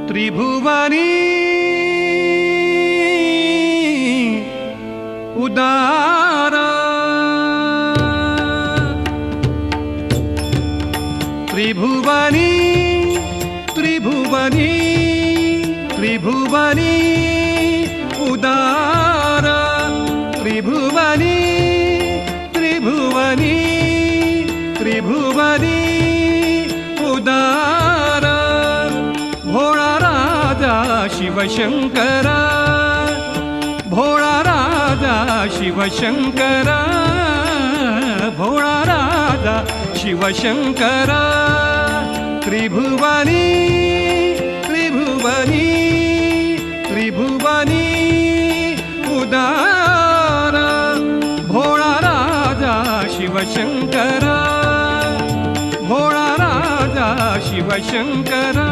त्रिभुवनी उदारा त्रिभुवनी त्रिभुवनी त्रिभुवनी उदारा त्रिभुवनी त्रिभुवनी त्रिभुवनी उदारा भोळा राजा शिवशंकरा भोळा राजा शिवशंकरा भोळा राजा शिवशंकरा त्रिभुवनी त्रिभुवनी त्रिभुवनी उदारा भोळा राजा शिवशंकरा भोळा राजा शिवशंकरा